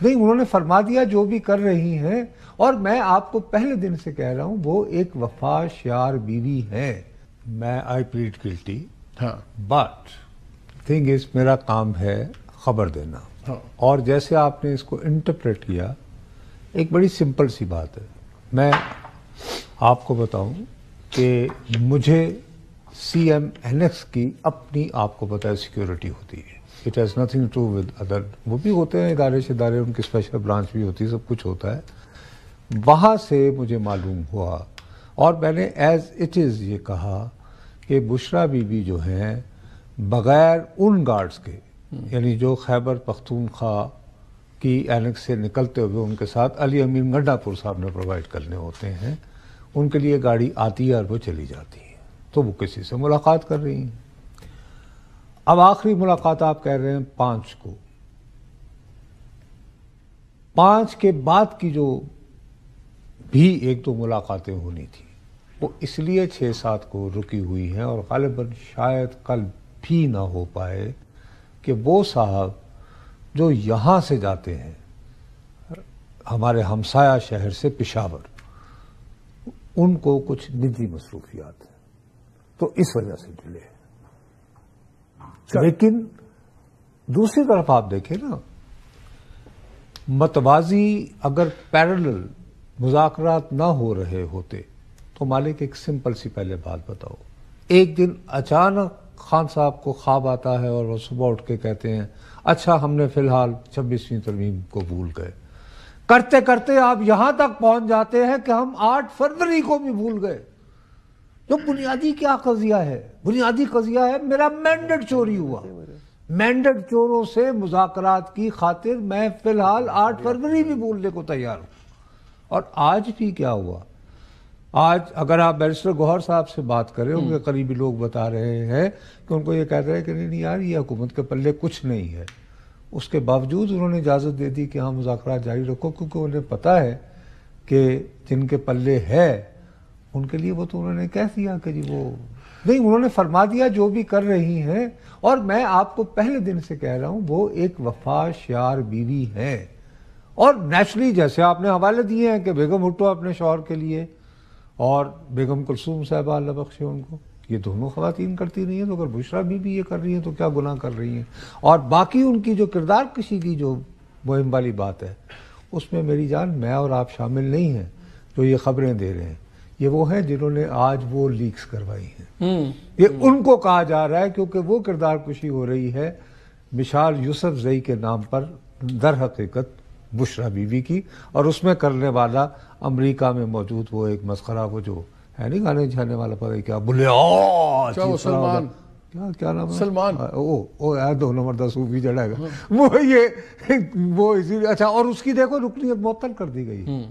نہیں، انہوں نے فرما دیا جو بھی کر رہی ہیں، اور میں آپ کو پہلے دن سے کہہ رہا ہوں وہ ایک وفا شیار بیوی ہے. میں I plead guilty, but thing is میرا کام ہے خبر دینا، اور جیسے آپ نے اس کو انٹرپریٹ کیا، ایک بڑی سمپل سی بات ہے. میں آپ کو بتاؤں کہ مجھے سی ایم این ایکس کی اپنی، آپ کو پتہ ہے، سیکیورٹی ہوتی ہے. It has nothing to with other, وہ بھی ہوتے ہیں ادارے شدارے، ان کی اسپیشل برانچ بھی ہوتی ہے، سب کچھ ہوتا ہے. وہاں سے مجھے معلوم ہوا، اور میں نے ایز اٹ از یہ کہا کہ بشریٰ بی بی جو ہیں بغیر ان گارڈز کے، یعنی جو خیبر پختونخوا کی اینکس سے نکلتے ہوئے ان کے ساتھ علی امین گنڈا پور صاحب نے پرووائڈ کرنے ہوتے ہیں، ان کے لیے گاڑی آتی ہے اور وہ چلی جاتی ہے، تو وہ کسی سے ملاقات کر رہی ہیں. اب آخری ملاقات آپ کہہ رہے ہیں 5 کو، 5 کے بعد کی جو بھی 1-2 ملاقاتیں ہونی تھی وہ اس لیے 6-7 کو رکی ہوئی ہیں، اور غالباً شاید کل بھی نہ ہو پائے کہ وہ صاحب جو یہاں سے جاتے ہیں ہمارے ہمسایہ شہر سے پشاور، ان کو کچھ نجی مصروفیات ہیں، تو اس وجہ سے ڈیلے ہے. لیکن دوسری طرف آپ دیکھیں نا، متوازی اگر پیرلل مذاکرات نہ ہو رہے ہوتے تو مالک ایک سمپل سی پہلے بات بتاؤ، ایک دن اچانک خان صاحب کو خواب آتا ہے اور وہ صبح اٹھ کے کہتے ہیں اچھا ہم نے فی الحال 26ویں ترمیم کو بھول گئے. کرتے کرتے آپ یہاں تک پہنچ جاتے ہیں کہ ہم 8 فروری کو بھی بھول گئے. جو بنیادی کیا قضیہ ہے؟ بنیادی قضیہ ہے میرا مینڈیٹ چوری ہوا. مینڈیٹ چوروں سے مذاکرات کی خاطر میں فی الحال 8 فروری بھی بھولنے کو تیار ہوں. اور آج بھی کیا ہوا؟ آج اگر آپ بیرسٹر گوہر صاحب سے بات کریں، ان کے قریبی لوگ بتا رہے ہیں کہ ان کو یہ کہہ رہے ہیں کہ نہیں یار یہ حکومت کے پلے کچھ نہیں ہے. اس کے باوجود انہوں نے اجازت دے دی کہ ہاں مذاکرات جاری رکھو، کیونکہ انہیں پتا ہے کہ جن کے پلے ہے ان کے لیے وہ تو انہوں نے کہہ دیا کہ جی وہ نہیں، انہوں نے فرما دیا جو بھی کر رہی ہیں. اور میں آپ کو پہلے دن سے کہہ رہا ہوں وہ ایک وفا شیار بیوی ہے. اور نیچرلی جیسے آپ نے حوالے دیے ہیں کہ بیگم بھٹو اپنے شوہر کے لیے اور بیگم کلثوم صاحبہ اللہ بخشے ان کو، یہ دونوں خواتین کرتی رہی ہیں، تو اگر بشریٰ بھی یہ کر رہی ہیں تو کیا گناہ کر رہی ہیں؟ اور باقی ان کی جو کردار کشی کی جو مہم والی بات ہے، اس میں میری جان میں اور آپ شامل نہیں ہیں جو یہ خبریں دے رہے ہیں. یہ وہ ہیں جنہوں نے آج وہ لیکس کروائی ہیں. یہ ان کو کہا جا رہا ہے کیونکہ وہ کردار کشی ہو رہی ہے مشال یوسف زئی کے نام پر در حقیقت بشریٰ بیوی کی، اور اس میں کرنے والا امریکہ میں موجود وہ ایک مسخرہ، وہ جو ہے نہیں گانے جانے والا، پتہ کیا بولے سلمان، کیا نام ہے سلمان، دونوں مردہ صوفی جڑا گا وہ اسی لیے. اچھا، اور اس کی دیکھو رکنیت معطل کر دی گئی،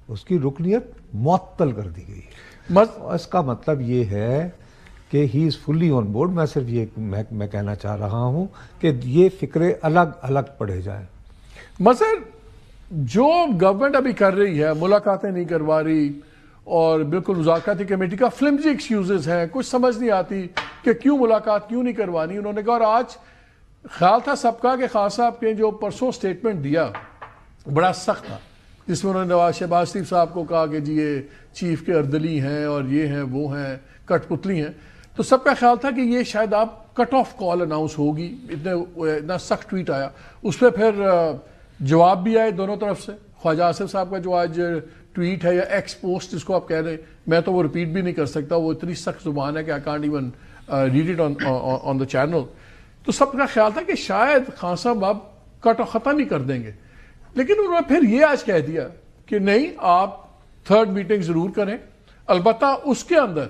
اس کی رکنیت معطل کر دی گئی. اس کا مطلب یہ ہے کہ ہی از فلی آن بورڈ. میں صرف یہ میں کہنا چاہ رہا ہوں کہ یہ فکرے الگ الگ پڑھے جائیں. مثلا جو گورنمنٹ ابھی کر رہی ہے، ملاقاتیں نہیں کروا رہی، اور بالکل مذاکراتی کمیٹی کا فلمزی ایکسکیوزز ہیں، کچھ سمجھ نہیں آتی کہ کیوں ملاقات کیوں نہیں کروانی. انہوں نے کہا، اور آج خیال تھا سب کا کہ خان صاحب نے جو پرسوں سٹیٹمنٹ دیا بڑا سخت تھا، جس میں انہوں نے نواز شہباز شریف صاحب کو کہا کہ جی یہ چیف کے اردلی ہیں اور یہ ہیں وہ ہیں کٹ پتلی ہیں، تو سب کا خیال تھا کہ یہ شاید آپ کٹ آف کال اناؤنس ہوگی. اتنا سخت ٹویٹ آیا، اس پہ پھر جواب بھی آئے دونوں طرف سے. خواجہ آصف صاحب کا جو آج ٹویٹ ہے یا ایکس پوسٹ جس کو آپ کہہ رہے ہیں، میں تو وہ ریپیٹ بھی نہیں کر سکتا، وہ اتنی سخت زبان ہے کہ I can't even read it on the channel. تو سب کا خیال تھا کہ شاید خان صاحب اب کٹ ختم ہی کر دیں گے، لیکن انہوں نے پھر یہ آج کہہ دیا کہ نہیں، آپ 3rd میٹنگ ضرور کریں، البتہ اس کے اندر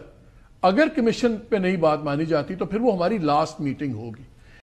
اگر کمیشن پہ نہیں بات مانی جاتی تو پھر وہ ہماری لاسٹ میٹنگ ہوگی.